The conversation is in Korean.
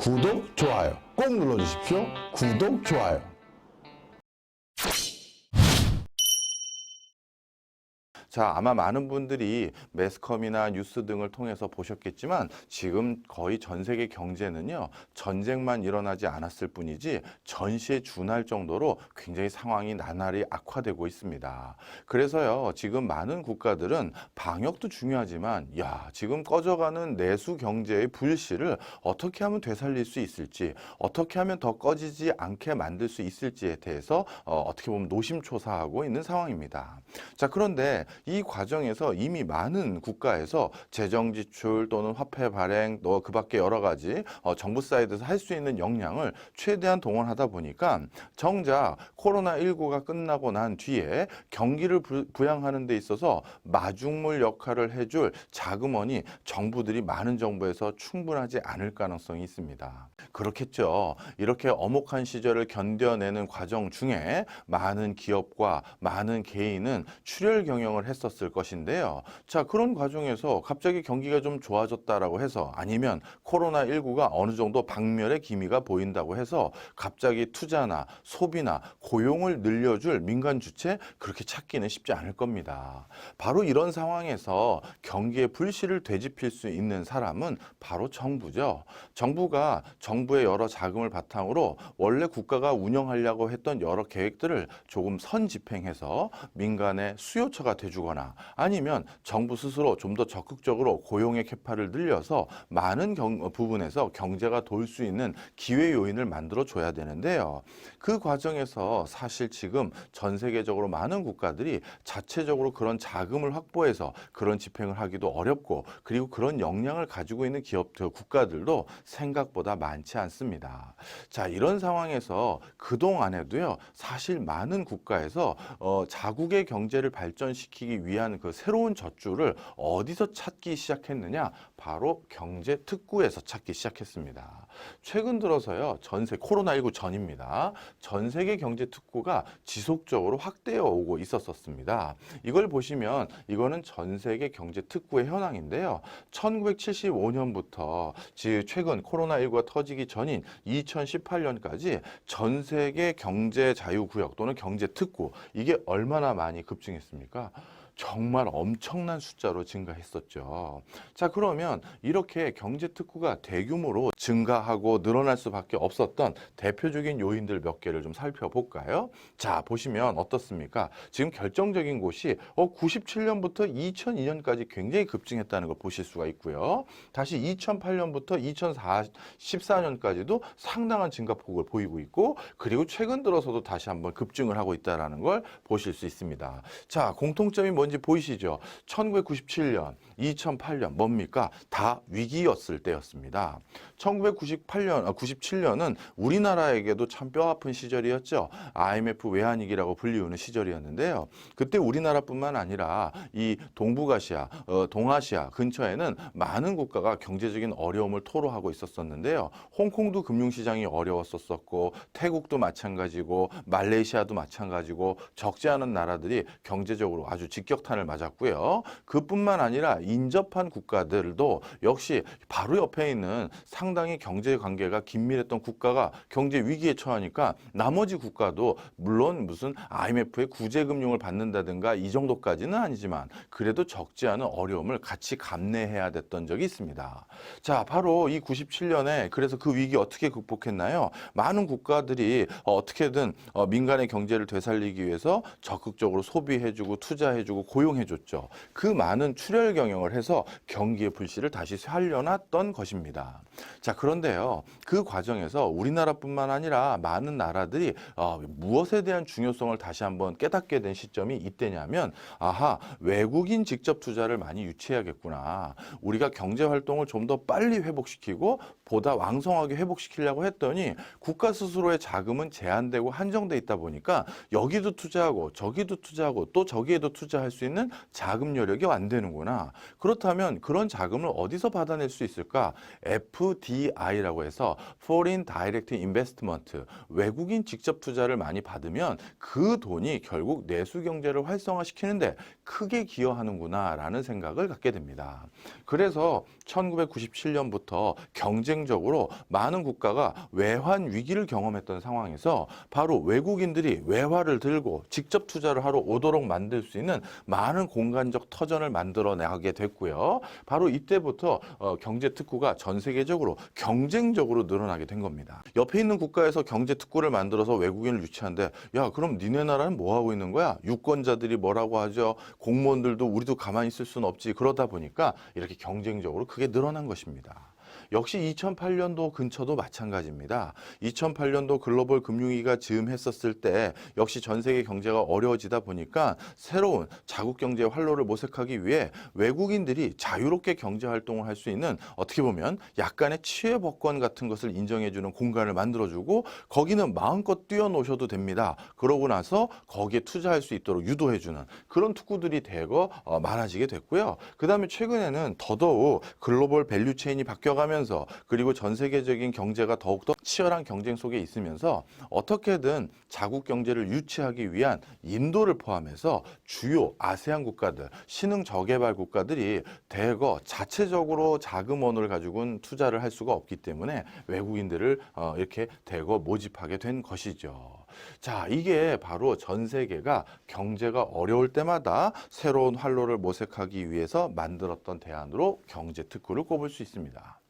구독, 좋아요 꼭 눌러주십시오. 구독, 좋아요. 자, 아마 많은 분들이 매스컴이나 뉴스 등을 통해서 보셨겠지만 지금 거의 전 세계 경제는요, 전쟁만 일어나지 않았을 뿐이지 전시에 준할 정도로 굉장히 상황이 나날이 악화되고 있습니다. 그래서요, 지금 많은 국가들은 방역도 중요하지만 지금 꺼져가는 내수 경제의 불씨를 어떻게 하면 되살릴 수 있을지, 어떻게 하면 더 꺼지지 않게 만들 수 있을지에 대해서 어떻게 보면 노심초사하고 있는 상황입니다. 자, 그런데 이 과정에서 이미 많은 국가에서 재정 지출 또는 화폐 발행 또 그 밖에 여러 가지 정부 사이드에서 할 수 있는 역량을 최대한 동원하다 보니까 정작 코로나19가 끝나고 난 뒤에 경기를 부양하는 데 있어서 마중물 역할을 해줄 자금원이 정부들이 많은 정부에서 충분하지 않을 가능성이 있습니다. 그렇겠죠. 이렇게 엄혹한 시절을 견뎌내는 과정 중에 많은 기업과 많은 개인은 출혈 경영을 했었을 것인데요. 자, 그런 과정에서 갑자기 경기가 좀 좋아졌다라고 해서 아니면 코로나19가 어느 정도 박멸의 기미가 보인다고 해서 갑자기 투자나 소비나 고용을 늘려줄 민간 주체 그렇게 찾기는 쉽지 않을 겁니다. 바로 이런 상황에서 경기의 불씨를 되짚일 수 있는 사람은 바로 정부죠. 정부의 여러 자금을 바탕으로 원래 국가가 운영하려고 했던 여러 계획들을 조금 선집행해서 민간의 수요처가 돼주거나 아니면 정부 스스로 좀 더 적극적으로 고용의 캐파를 늘려서 많은 부분에서 경제가 돌 수 있는 기회 요인을 만들어 줘야 되는데요. 그 과정에서 사실 지금 전 세계적으로 많은 국가들이 자체적으로 그런 자금을 확보해서 그런 집행을 하기도 어렵고 그리고 그런 역량을 가지고 있는 국가들도 생각보다 많지 않습니다. 자, 이런 상황에서 그동안에도요, 사실 많은 국가에서 자국의 경제를 발전시키기 위한 그 새로운 젖줄을 어디서 찾기 시작했느냐? 바로 경제 특구에서 찾기 시작했습니다. 최근 들어서요, 코로나19 전입니다. 전 세계 경제 특구가 지속적으로 확대해 오고 있었습니다. 이걸 보시면 이거는 전 세계 경제 특구의 현황인데요. 1975년부터 최근 코로나19가 터지기 전인 2018년까지 전 세계 경제 자유구역 또는 경제 특구 이게 얼마나 많이 급증했습니까? 정말 엄청난 숫자로 증가했었죠. 자, 그러면 이렇게 경제 특구가 대규모로 증가하고 늘어날 수밖에 없었던 대표적인 요인들 몇 개를 좀 살펴볼까요? 자, 보시면 어떻습니까? 지금 결정적인 곳이 97년부터 2002년까지 굉장히 급증했다는 걸 보실 수가 있고요. 다시 2008년부터 2014년까지도 상당한 증가폭을 보이고 있고 그리고 최근 들어서도 다시 한번 급증을 하고 있다는 걸 보실 수 있습니다. 자, 공통점이 뭔지 보이시죠? 1997년, 2008년 뭡니까? 다 위기였을 때였습니다. 97년은 우리나라에게도 참 뼈아픈 시절이었죠. IMF 외환위기라고 불리우는 시절이었는데요. 그때 우리나라뿐만 아니라 이 동북아시아, 동아시아 근처에는 많은 국가가 경제적인 어려움을 토로하고 있었는데요. 홍콩도 금융시장이 어려웠었고 태국도 마찬가지고 말레이시아도 마찬가지고 적지 않은 나라들이 경제적으로 아주 직격탄을 맞았고요. 그뿐만 아니라 인접한 국가들도 역시 바로 옆에 있는 상당히 경제 관계가 긴밀했던 국가가 경제 위기에 처하니까 나머지 국가도 물론 무슨 IMF의 구제금융을 받는다든가 이 정도까지는 아니지만 그래도 적지 않은 어려움을 같이 감내해야 됐던 적이 있습니다. 자, 바로 이 97년에 그래서 그 위기 어떻게 극복했나요? 많은 국가들이 어떻게든 민간의 경제를 되살리기 위해서 적극적으로 소비해주고 투자해주고 고용해줬죠. 그 많은 출혈 경영을 해서 경기의 불씨를 다시 살려놨던 것입니다. 자, 그런데요, 그 과정에서 우리나라뿐만 아니라 많은 나라들이 무엇에 대한 중요성을 다시 한번 깨닫게 된 시점이 이때냐면 외국인 직접 투자를 많이 유치해야겠구나. 우리가 경제 활동을 좀 더 빨리 회복시키고 보다 왕성하게 회복시키려고 했더니 국가 스스로의 자금은 제한되고 한정돼 있다 보니까 여기도 투자하고 저기도 투자하고 또 저기에도 투자할 할 수 있는 자금 여력이 안 되는구나. 그렇다면 그런 자금을 어디서 받아낼 수 있을까? FDI라고 해서 Foreign Direct Investment, 외국인 직접 투자를 많이 받으면 그 돈이 결국 내수 경제를 활성화시키는데 크게 기여하는구나라는 생각을 갖게 됩니다. 그래서 1997년부터 경쟁적으로 많은 국가가 외환 위기를 경험했던 상황에서 바로 외국인들이 외화를 들고 직접 투자를 하러 오도록 만들 수 있는 많은 공간적 터전을 만들어 나가게 됐고요. 바로 이때부터 경제 특구가 전 세계적으로 경쟁적으로 늘어나게 된 겁니다. 옆에 있는 국가에서 경제 특구를 만들어서 외국인을 유치하는데 야, 그럼 니네 나라는 뭐 하고 있는 거야? 유권자들이 뭐라고 하죠? 공무원들도 우리도 가만히 있을 수는 없지. 그러다 보니까 이렇게 경쟁적으로 크게 늘어난 것입니다. 역시 2008년도 근처도 마찬가지입니다. 2008년도 글로벌 금융위기가 즈음했었을 때 역시 전 세계 경제가 어려워지다 보니까 새로운 자국 경제의 활로를 모색하기 위해 외국인들이 자유롭게 경제 활동을 할 수 있는 어떻게 보면 약간의 치외법권 같은 것을 인정해주는 공간을 만들어주고 거기는 마음껏 뛰어노셔도 됩니다. 그러고 나서 거기에 투자할 수 있도록 유도해주는 그런 특구들이 대거 많아지게 됐고요. 그 다음에 최근에는 더더욱 글로벌 밸류체인이 바뀌어가면서 그리고 전 세계적인 경제가 더욱더 치열한 경쟁 속에 있으면서 어떻게든 자국 경제를 유치하기 위한 인도를 포함해서 주요 아세안 국가들, 신흥 저개발 국가들이 대거 자체적으로 자금원을 가지고는 투자를 할 수가 없기 때문에 외국인들을 이렇게 대거 모집하게 된 것이죠. 자, 이게 바로 전 세계가 경제가 어려울 때마다 새로운 활로를 모색하기 위해서 만들었던 대안으로 경제 특구를 꼽을 수 있습니다.